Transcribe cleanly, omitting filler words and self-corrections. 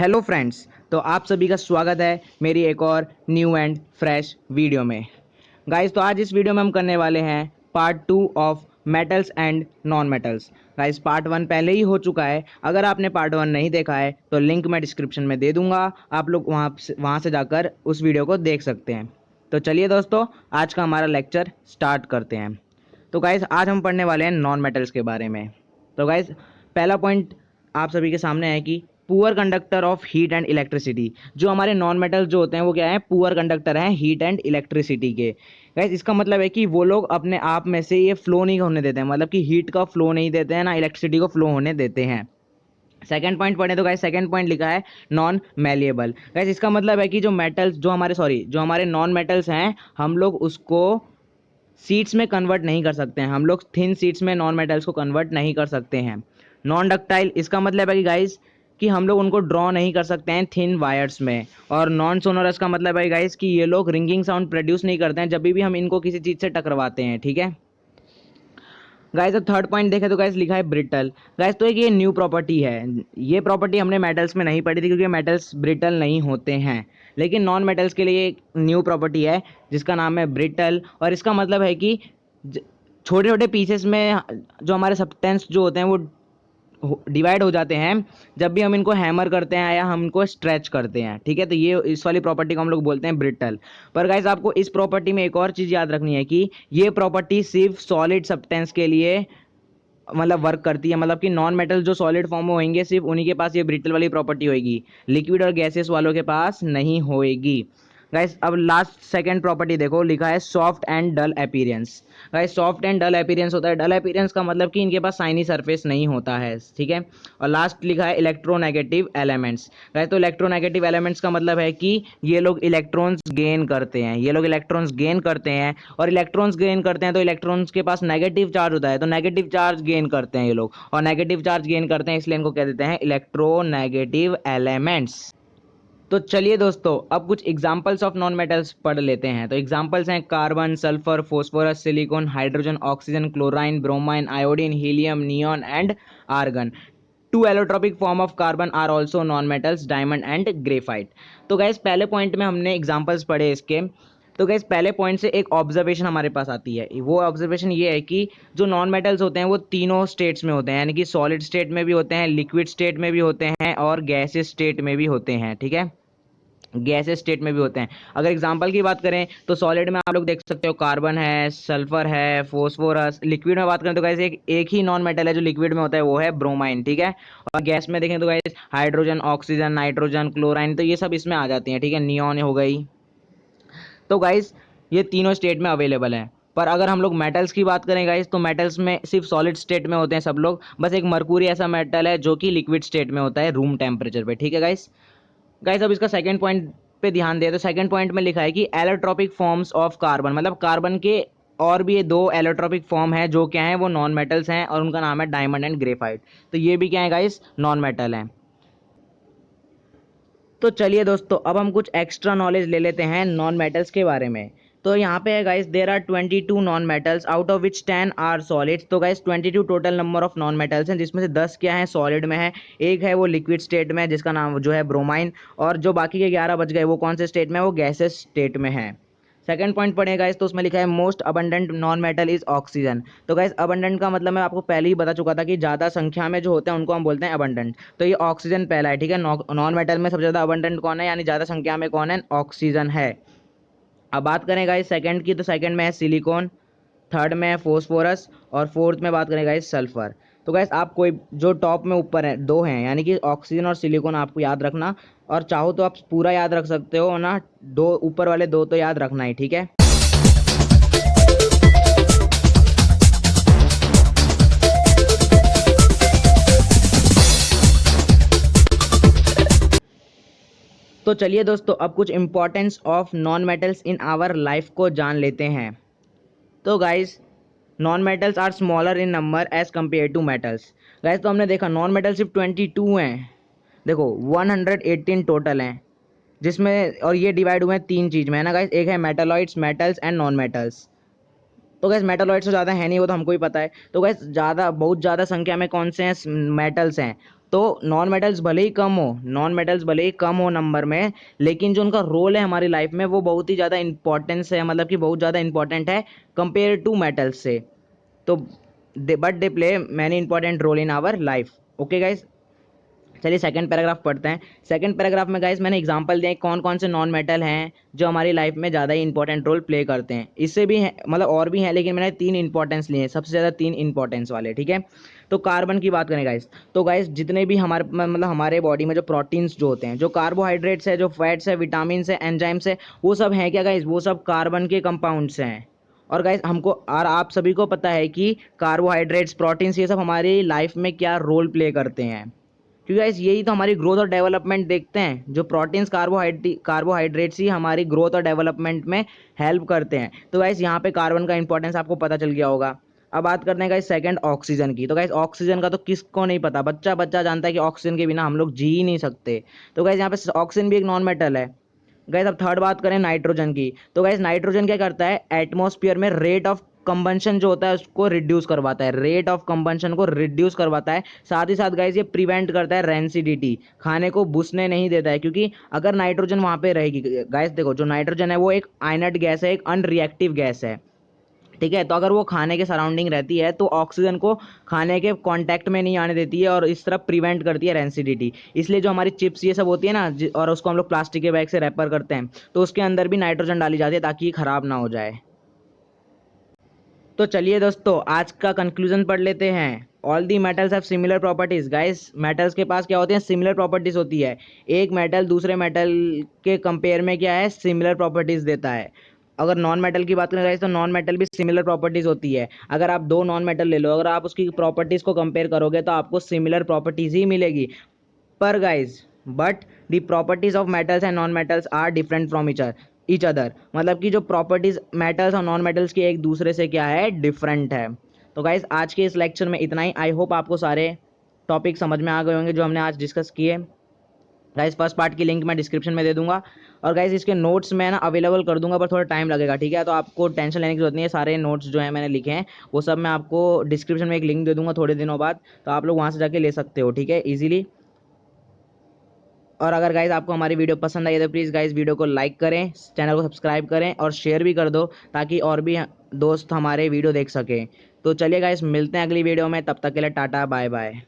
Hello friends. तो आप सभी का स्वागत है मेरी एक और न्यू एंड फ्रेश वीडियो में। गाइस, तो आज इस वीडियो में हम करने वाले हैं part 2 of metals and non metals. Guys, part 1 पहले ही हो चुका है। अगर आपने पार्ट 1 नहीं देखा है तो लिंक मैं डिस्क्रिप्शन में दे दूंगा, आप लोग वहाँ से जाकर उस वीडियो को देख सकते हैं। तो चलिए दोस्तों, आज का हमारा लेक्चर स्टार्ट करते हैं। तो गाइस, आज हम पढ़ने वाले हैं नॉन मेटल्स के बारे में। तो गाइस, पहला पॉइंट आप सभी के सामने है कि poor conductor of heat and electricity. जो हमारे नॉन मेटल्स जो होते हैं वो क्या है, पुअर कंडक्टर हैं हीट एंड इलेक्ट्रिसिटी के। गाइस, इसका मतलब है कि वो लोग अपने आप में से ये फ्लो नहीं होने देते हैं, मतलब कि हीट का फ्लो नहीं देते हैं ना इलेक्ट्रिसिटी को फ्लो होने देते हैं। सेकंड पॉइंट पढ़े तो गाइस, सेकंड पॉइंट लिखा है नॉन मैलिएबल। गाइस, इसका मतलब है कि जो हमारे नॉन मेटल्स हैं, हम लोग उसको सीट्स में कन्वर्ट नहीं कर सकते हैं। हम लोग थिन सीट्स में नॉन मेटल्स को कन्वर्ट नहीं कर सकते हैं। नॉन डक्टाइल, इसका मतलब है कि गाइस कि हम लोग उनको ड्रॉ नहीं कर सकते हैं थिन वायर्स में। और नॉन सोनोरस का मतलब है गाइस कि ये लोग रिंगिंग साउंड प्रोड्यूस नहीं करते हैं जब भी हम इनको किसी चीज़ से टकरवाते हैं। ठीक है गाइस, तो थर्ड पॉइंट देखें तो गाइस लिखा है ब्रिटल। गाइस, तो एक ये न्यू प्रॉपर्टी है। ये प्रॉपर्टी हमने मेटल्स में नहीं पढ़ी थी क्योंकि मेटल्स ब्रिटल नहीं होते हैं, लेकिन नॉन मेटल्स के लिए एक न्यू प्रॉपर्टी है जिसका नाम है ब्रिटल। और इसका मतलब है कि छोटे छोटे पीसेस में जो हमारे सब्सटेंस जो होते हैं वो डिवाइड हो जाते हैं जब भी हम इनको हैमर करते हैं या हम इनको स्ट्रेच करते हैं। ठीक है, तो ये इस वाली प्रॉपर्टी को हम लोग बोलते हैं ब्रिटल। पर गाइस, आपको इस प्रॉपर्टी में एक और चीज़ याद रखनी है कि ये प्रॉपर्टी सिर्फ सॉलिड सब्सटेंस के लिए मतलब वर्क करती है। मतलब कि नॉन मेटल जो सॉलिड फॉर्म में होंगे सिर्फ उन्हीं के पास ये ब्रिटल वाली प्रॉपर्टी होगी, लिक्विड और गैसेस वालों के पास नहीं होएगी। गाइस, अब लास्ट सेकंड प्रॉपर्टी देखो, लिखा है soft and dull appearance. Guys, soft and dull appearance होता है, डल अपीयरेंस का मतलब कि इनके पास शाइनी सरफेस नहीं होता है। ठीक है, और लास्ट लिखा है इलेक्ट्रोनेगेटिव एलिमेंट्स। गाइस, तो इलेक्ट्रोनेगेटिव एलिमेंट्स का मतलब है कि ये लोग इलेक्ट्रॉन्स गेन करते हैं, ये लोग इलेक्ट्रॉन्स गेन करते हैं। और इलेक्ट्रॉन्स गेन करते हैं तो इलेक्ट्रॉन्स के पास नेगेटिव चार्ज होता है, तो नेगेटिव चार्ज गेन करते हैं ये लोग, और नेगेटिव चार्ज गेन करते हैं इसलिए इनको कह देते हैं इलेक्ट्रोनेगेटिव एलिमेंट्स। तो चलिए दोस्तों, अब कुछ एग्जांपल्स ऑफ नॉन मेटल्स पढ़ लेते हैं। तो एग्जांपल्स हैं carbon, sulphur, phosphorus, silicon, hydrogen, oxygen, chlorine, bromine, iodine, helium, neon and argon. Two allotropic form of carbon are also non metals, diamond and graphite. तो गैस, पहले point में हमने examples पढ़े इसके। तो गैस, पहले पॉइंट से एक ऑब्जर्वेशन हमारे पास आती है। वो ऑब्जर्वेशन ये है कि जो नॉन मेटल्स होते हैं वो तीनों स्टेट्स में होते हैं, यानी कि सॉलिड स्टेट में भी होते हैं, लिक्विड स्टेट में भी होते हैं और गैसेस स्टेट में भी होते हैं। ठीक है, गैसेस स्टेट में भी होते हैं। अगर एग्जांपल की बात करें तो सॉलिड में आप लोग देख सकते हो कार्बन है, सल्फर है, फोस्फोरस। लिक्विड में बात करें तो गाइस एक ही नॉन मेटल है जो लिक्विड में होता है, वो है ब्रोमाइन। ठीक है, और गैस में देखें तो guys hydrogen, oxygen, nitrogen, chlorine, तो ये सब इसमें आ जाती हैं। ठीक है, नियॉन हो गई। तो गाइस, ये तीनों स्टेट में अवेलेबल है। पर अगर हम लोग मेटल्स की बात करें गाइस, तो मेटल्स में सिर्फ सॉलिड स्टेट में होते हैं सब लोग। बस एक मरकुरी ऐसा मेटल है जो कि लिक्विड स्टेट में होता है रूम टेम्परेचर पे। ठीक है गाइस। गाइस, अब इसका सेकंड पॉइंट पे ध्यान दें तो सेकंड पॉइंट में लिखा है कि एलोट्रॉपिक फॉर्म्स ऑफ कार्बन, मतलब कार्बन के और भी ये दो एलोट्रॉपिक फॉर्म है जो क्या है, वो नॉन मेटल्स हैं और उनका नाम है डायमंड एंड ग्रेफाइट। तो ये भी क्या है गाइस, नॉन मेटल हैं। तो चलिए दोस्तों, अब हम कुछ एक्स्ट्रा नॉलेज ले लेते हैं नॉन मेटल्स के बारे में। तो यहाँ पे है guys, there are 22 non metals out of which 10 are solids. तो guys 22 total number of non metals हैं, जिसमें से 10 क्या है, सॉलिड में है। एक है वो लिक्विड स्टेट में है जिसका नाम जो है ब्रोमाइन, और जो बाकी के 11 बच गए वो कौन से स्टेट में है, वो गैसेस स्टेट में है। सेकंड पॉइंट पढ़ेगा इस, तो उसमें लिखा है most abundant non metal is oxygen. तो गाइस, अबंडेंट का मतलब मैं आपको पहले ही बता चुका था कि ज़्यादा संख्या में जो होते हैं उनको हम बोलते हैं अबंडेंट। तो ये ऑक्सीजन पहला है। ठीक है, नॉन मेटल में सबसे ज़्यादा अबंडेंट कौन है, यानी ज़्यादा संख्या में कौन है, ऑक्सीजन है। अब बात करें गाइस सेकंड की, तो सेकंड में है सिलिकॉन, थर्ड में है फोस्फोरस, और फोर्थ में बात करें गाइस सल्फर। तो गाइस, आप कोई जो टॉप में ऊपर है दो हैं, यानी कि ऑक्सीजन और सिलिकॉन आपको याद रखना, और चाहो तो आप पूरा याद रख सकते हो ना, दो ऊपर वाले दो तो याद रखना ही। ठीक है, तो चलिए दोस्तों, अब कुछ importance of non metals in our life को जान लेते हैं। तो guys, non metals are smaller in number as compare to metals. Guys, तो हमने देखा नॉन मेटल सिर्फ 22 हैं। देखो 118 टोटल हैं, जिसमें और ये डिवाइड हुए हैं तीन चीज़ में, है ना गाइस। एक है metalloids, metals and non metals. तो गैस मेटालॉइड्स तो ज़्यादा है नहीं, वो तो हमको ही पता है। तो गैस ज़्यादा बहुत ज़्यादा संख्या में कौन से हैं, मेटल्स हैं। तो नॉन मेटल्स भले ही कम हो नंबर में, लेकिन जो उनका रोल है हमारी लाइफ में वो बहुत ही ज़्यादा इंपॉर्टेंस है, मतलब कि बहुत ज़्यादा इंपॉर्टेंट है कंपेयर टू मेटल्स से। तो but they play many important role in our life. Okay guys, चलिए सेकंड पैराग्राफ पढ़ते हैं। सेकंड पैराग्राफ में गाइस मैंने एग्जांपल दिए कौन कौन से नॉन मेटल हैं जो हमारी लाइफ में ज़्यादा ही इंपॉर्टेंट रोल प्ले करते हैं। इससे भी हैं, मतलब और भी हैं, लेकिन मैंने 3 इंपॉर्टेंस लिए हैं, सबसे ज़्यादा 3 इंपॉर्टेंस वाले, ठीक है। तो कार्बन की बात करें गाइस, तो गाइस जितने भी हमारे मतलब हमारे बॉडी में जो प्रोटीन्स जो होते हैं, जो कार्बोहाइड्रेट्स है, जो फैट्स है, विटामिन है, एंजाइम्स है, वो सब हैं क्या गाइस, वो सब कार्बन के कंपाउंड्स हैं। और गाइस हमको और आप सभी को पता है कि कार्बोहाइड्रेट्स, प्रोटीन्स, ये सब हमारी लाइफ में क्या रोल प्ले करते हैं, क्योंकि गाइस यही तो हमारी ग्रोथ और डेवलपमेंट देखते हैं। जो प्रोटीन्स, कार्बोहाइड्रेट्स ही हमारी ग्रोथ और डेवलपमेंट में हेल्प करते हैं। तो गाइस यहाँ पे कार्बन का इंपॉर्टेंस आपको पता चल गया होगा। अब बात करते हैं गाइस सेकंड ऑक्सीजन की। तो गाइस ऑक्सीजन का तो किसको नहीं पता, बच्चा बच्चा जानता है कि ऑक्सीजन के बिना हम लोग जी ही नहीं सकते। तो गाइस यहाँ पे ऑक्सीजन भी एक नॉन मेटल है। गाइस अब थर्ड बात करें नाइट्रोजन की, तो गाइस नाइट्रोजन क्या करता है, एटमॉस्फेयर में रेट ऑफ कंबंशन जो होता है उसको रिड्यूस करवाता है, रेट ऑफ कंबंशन को रिड्यूस करवाता है। साथ ही साथ गाइस ये प्रिवेंट करता है रेंसिडिटी, खाने को बुसने नहीं देता है, क्योंकि अगर नाइट्रोजन वहां पे रहेगी, गाइस देखो जो नाइट्रोजन है वो एक आयनट गैस है, एक अनरिएक्टिव गैस है, ठीक है। तो अगर वो खाने के सराउंडिंग रहती है तो ऑक्सीजन को खाने के कांटेक्ट में नहीं आने देती है और इस तरह प्रिवेंट करती है रेंसिडिटी। इसलिए जो हमारी चिप्स ये सब होती है ना, और उसको हम लोग प्लास्टिक के बैग से रैपर करते हैं, तो उसके अंदर भी नाइट्रोजन डाली जाती है ताकि ये खराब ना हो जाए। तो चलिए दोस्तों आज का कंक्लूजन पढ़ लेते हैं। All the metals have similar properties. Guys metals के पास क्या होते हैं, सिमिलर प्रॉपर्टीज होती है। एक मेटल दूसरे मेटल के कंपेयर में क्या है, सिमिलर प्रॉपर्टीज देता है। अगर नॉन मेटल की बात करें गाइस, तो नॉन मेटल भी सिमिलर प्रॉपर्टीज होती है। अगर आप दो नॉन मेटल ले लो, अगर आप उसकी प्रॉपर्टीज को कंपेयर करोगे तो आपको सिमिलर प्रॉपर्टीज ही मिलेगी। पर guys but the properties of metals and non metals are different from each other, मतलब कि जो प्रॉपर्टीज मेटल्स और नॉन मेटल्स की एक दूसरे से क्या है, डिफरेंट है। तो गाइज आज के इस लेक्चर में इतना ही। आई होप आपको सारे टॉपिक समझ में आ गए होंगे जो हमने आज डिस्कस किए। गाइज फर्स्ट पार्ट की लिंक मैं डिस्क्रिप्शन में दे दूंगा, और गाइज इसके नोट्स मैं ना अवेलेबल कर दूंगा, पर थोड़ा टाइम लगेगा, ठीक है। तो आपको टेंशन लेने की जरूरत नहीं है, सारे नोट्स जो है मैंने लिखे हैं वो सब मैं आपको डिस्क्रिप्शन में एक लिंक दे दूंगा थोड़े दिनों बाद, तो आप लोग वहाँ से जाके ले सकते हो, ठीक है, ईजिली। और अगर गाइज आपको हमारी वीडियो पसंद आई है तो प्लीज़ गाइज वीडियो को लाइक करें, चैनल को सब्सक्राइब करें और शेयर भी कर दो, ताकि और भी दोस्त हमारे वीडियो देख सकें। तो चलिए गाइज मिलते हैं अगली वीडियो में, तब तक के लिए टाटा बाय बाय।